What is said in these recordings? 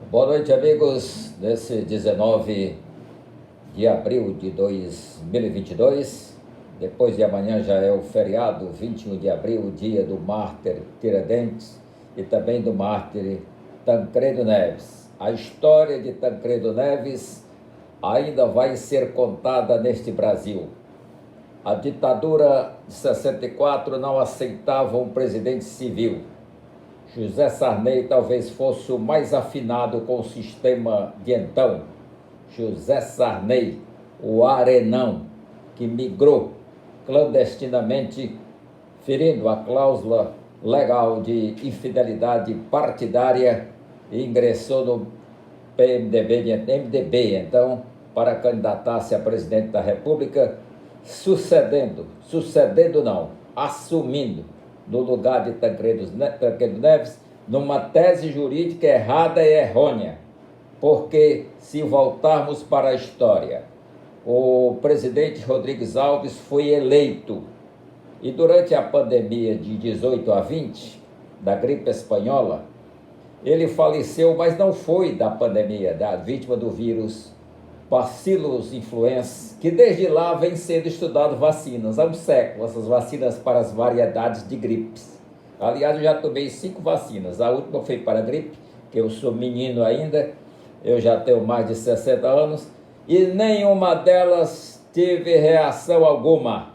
Boa noite, amigos. Nesse 19 de abril de 2022, depois de amanhã já é o feriado, 21 de abril, dia do mártir Tiradentes e também do mártir Tancredo Neves. A história de Tancredo Neves ainda vai ser contada neste Brasil. A ditadura de 64 não aceitava um presidente civil. José Sarney talvez fosse o mais afinado com o sistema de então. José Sarney, o arenão, que migrou clandestinamente, ferindo a cláusula legal de infidelidade partidária, e ingressou no MDB, então, para candidatar-se a presidente da República, assumindo no lugar de Tancredo Neves, numa tese jurídica errada e errônea, porque se voltarmos para a história, o presidente Rodrigues Alves foi eleito e durante a pandemia de 18 a 20, da gripe espanhola, ele faleceu, mas não foi da pandemia, da vítima do vírus Bacillus influenzae, que desde lá vem sendo estudado vacinas, há um século, essas vacinas para as variedades de gripes. Aliás, eu já tomei 5 vacinas, a última foi para a gripe, que eu sou menino ainda, eu já tenho mais de 60 anos, e nenhuma delas teve reação alguma.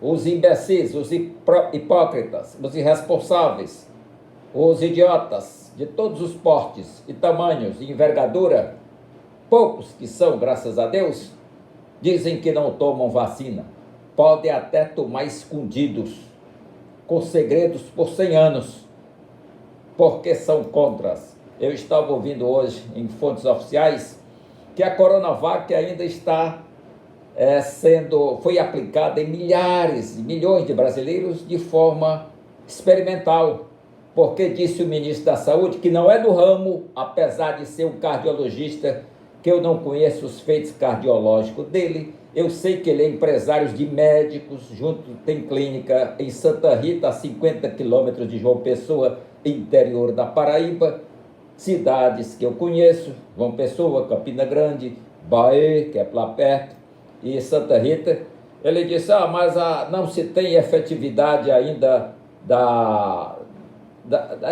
Os imbecis, os hipócritas, os irresponsáveis, os idiotas de todos os portes e tamanhos e envergadura, poucos que são, graças a Deus, dizem que não tomam vacina. Podem até tomar escondidos, com segredos por 100 anos, porque são contras. Eu estava ouvindo hoje em fontes oficiais que a Coronavac ainda está foi aplicada em milhares, milhões de brasileiros de forma experimental, porque disse o ministro da Saúde, que não é do ramo, apesar de ser um cardiologista, que eu não conheço os feitos cardiológicos dele, eu sei que ele é empresário de médicos, tem clínica em Santa Rita, a 50 quilômetros de João Pessoa, interior da Paraíba, cidades que eu conheço, João Pessoa, Campina Grande, Bahia, que é lá perto, e Santa Rita. Ele disse, mas não se tem efetividade ainda da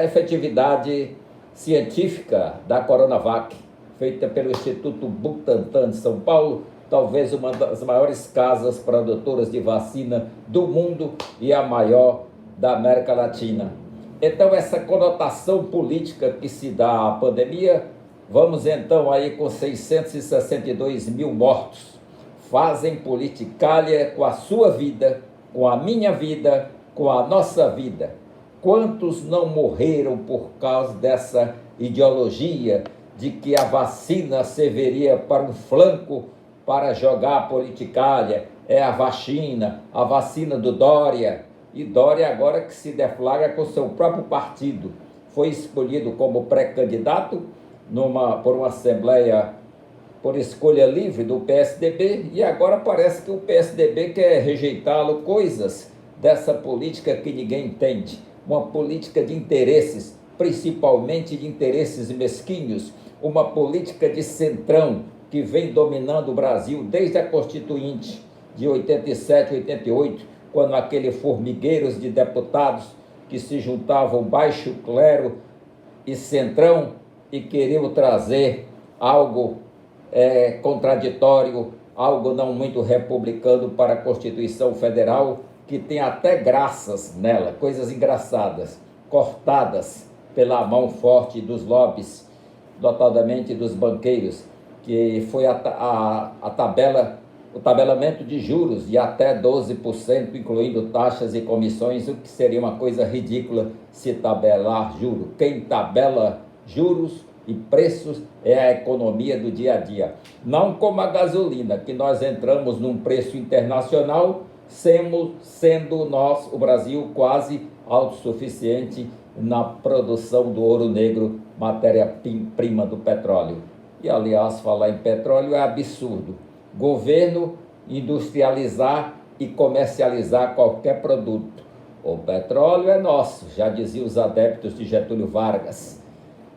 efetividade científica da Coronavac, feita pelo Instituto Butantan de São Paulo, talvez uma das maiores casas produtoras de vacina do mundo e a maior da América Latina. Então, essa conotação política que se dá à pandemia, vamos então aí com 662 mil mortos, fazem politicalha com a sua vida, com a minha vida, com a nossa vida. Quantos não morreram por causa dessa ideologia de que a vacina serviria para um flanco para jogar a politicalha? É a vacina do Dória, e Dória agora que se deflagra com seu próprio partido, foi escolhido como pré-candidato por uma assembleia por escolha livre do PSDB, e agora parece que o PSDB quer rejeitá-lo, coisas dessa política que ninguém entende, uma política de interesses, principalmente de interesses mesquinhos, uma política de centrão que vem dominando o Brasil desde a Constituinte de 87, 88, quando aqueles formigueiros de deputados que se juntavam baixo clero e centrão e queriam trazer algo contraditório, algo não muito republicano para a Constituição Federal, que tem até graças nela, coisas engraçadas, cortadas pela mão forte dos lobbies, notadamente dos banqueiros, que foi o tabelamento de juros de até 12%, incluindo taxas e comissões, o que seria uma coisa ridícula se tabelar juros. Quem tabela juros e preços é a economia do dia a dia. Não como a gasolina, que nós entramos num preço internacional, sendo nós, o Brasil, quase autossuficiente na produção do ouro negro, matéria-prima do petróleo. E, aliás, falar em petróleo é absurdo. Governo industrializar e comercializar qualquer produto. O petróleo é nosso, já diziam os adeptos de Getúlio Vargas.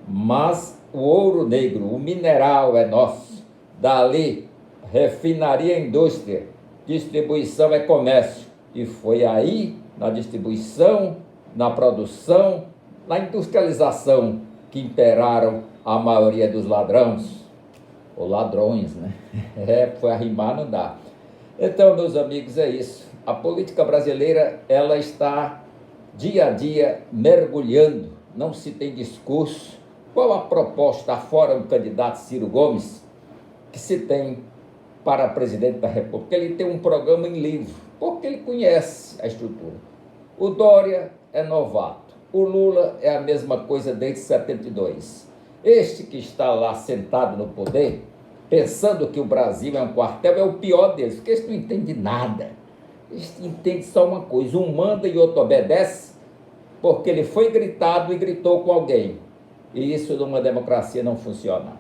Mas o ouro negro, o mineral é nosso. Dali, refinaria e indústria, distribuição é comércio. E foi aí, na distribuição, na produção, na industrialização, que imperaram a maioria dos ladrões, ou ladrões, né? Foi arrimar, não dá. Então, meus amigos, é isso. A política brasileira, ela está dia a dia mergulhando, não se tem discurso. Qual a proposta, fora do candidato Ciro Gomes, que se tem para presidente da República? Ele tem um programa em livro, porque ele conhece a estrutura. O Dória é novato, o Lula é a mesma coisa desde 72. Este que está lá sentado no poder, pensando que o Brasil é um quartel, é o pior deles, porque eles não entendem nada. Eles entendem só uma coisa: um manda e outro obedece, porque ele foi gritado e gritou com alguém. E isso numa democracia não funciona.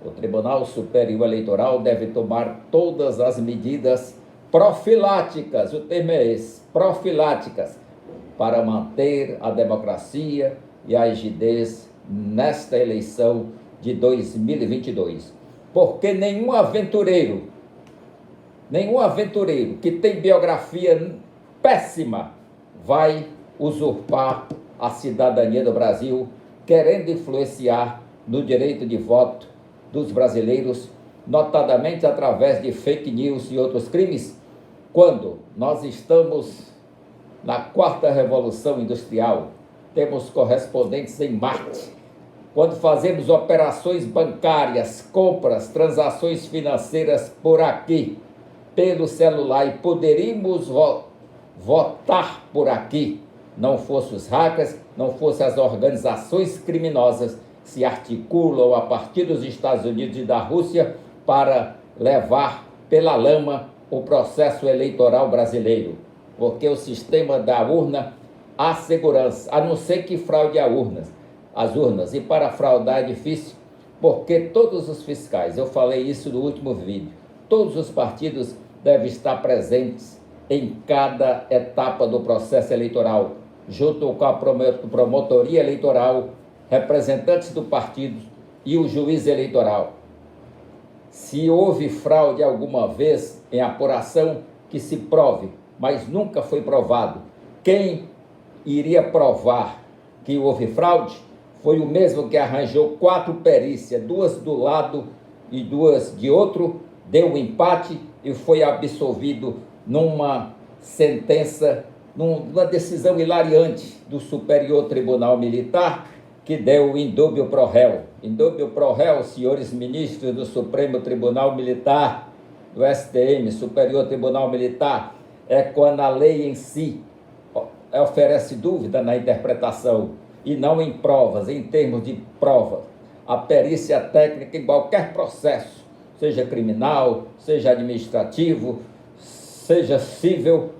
O Tribunal Superior Eleitoral deve tomar todas as medidas profiláticas, o termo é esse, profiláticas, para manter a democracia e a rigidez nesta eleição de 2022. Porque nenhum aventureiro que tem biografia péssima vai usurpar a cidadania do Brasil, querendo influenciar no direito de voto dos brasileiros, notadamente através de fake news e outros crimes, quando nós estamos na quarta revolução industrial, temos correspondentes em Marte, quando fazemos operações bancárias, compras, transações financeiras por aqui, pelo celular, e poderíamos votar por aqui, não fossem os hackers, não fossem as organizações criminosas que se articulam a partir dos Estados Unidos e da Rússia para levar pela lama o processo eleitoral brasileiro. Porque o sistema da urna há segurança, a não ser que fraude as urnas. E para fraudar é difícil, porque todos os fiscais, eu falei isso no último vídeo, todos os partidos devem estar presentes em cada etapa do processo eleitoral, junto com a promotoria eleitoral, representantes do partido e o juiz eleitoral. Se houve fraude alguma vez em apuração, que se prove, mas nunca foi provado. Quem iria provar que houve fraude foi o mesmo que arranjou 4 perícias, 2 do lado e 2 de outro, deu um empate e foi absolvido numa sentença, numa decisão hilariante do Superior Tribunal Militar, que deu indúbio pro réu. Indúbio pro réu, senhores ministros do Supremo Tribunal Militar, do STM, Superior Tribunal Militar, é quando a lei em si oferece dúvida na interpretação e não em provas, em termos de prova. A perícia técnica em qualquer processo, seja criminal, seja administrativo, seja civil,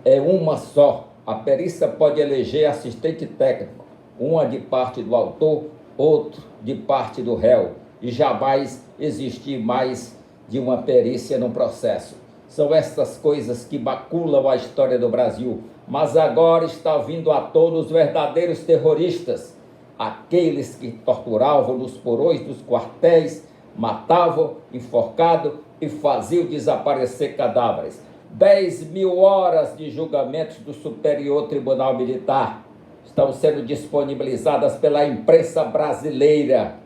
é uma só. A perícia pode eleger assistente técnico, uma de parte do autor, outro de parte do réu, e jamais existir mais de uma perícia no processo. São essas coisas que maculam a história do Brasil. Mas agora está vindo à tona os verdadeiros terroristas, aqueles que torturavam nos porões dos quartéis, matavam, enforcados e faziam desaparecer cadáveres. 10.000 horas de julgamentos do Superior Tribunal Militar estão sendo disponibilizadas pela imprensa brasileira,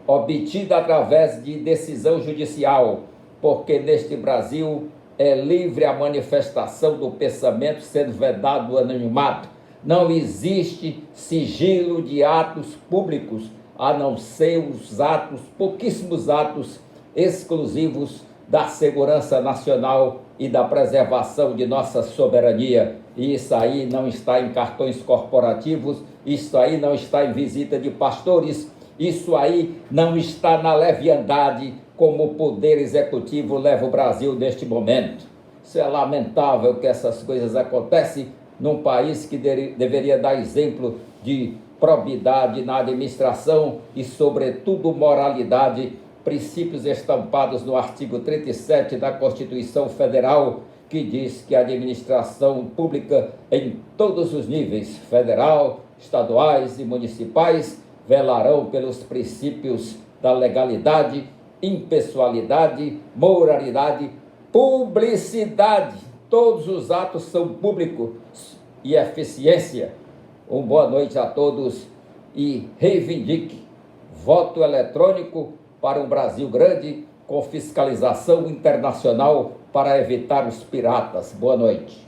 obtida através de decisão judicial, porque neste Brasil é livre a manifestação do pensamento, sendo vedado o anonimato. Não existe sigilo de atos públicos, a não ser os atos, pouquíssimos atos exclusivos da segurança nacional e da preservação de nossa soberania. E isso aí não está em cartões corporativos, isso aí não está em visita de pastores, isso aí não está na leviandade como o poder executivo leva o Brasil neste momento. Isso é lamentável que essas coisas acontecem num país que deveria dar exemplo de probidade na administração e, sobretudo, moralidade, princípios estampados no artigo 37 da Constituição Federal, que diz que a administração pública em todos os níveis, federal, estaduais e municipais, velarão pelos princípios da legalidade, impessoalidade, moralidade, publicidade. Todos os atos são públicos e eficiência. Uma boa noite a todos e reivindique voto eletrônico para um Brasil grande com fiscalização internacional para evitar os piratas. Boa noite.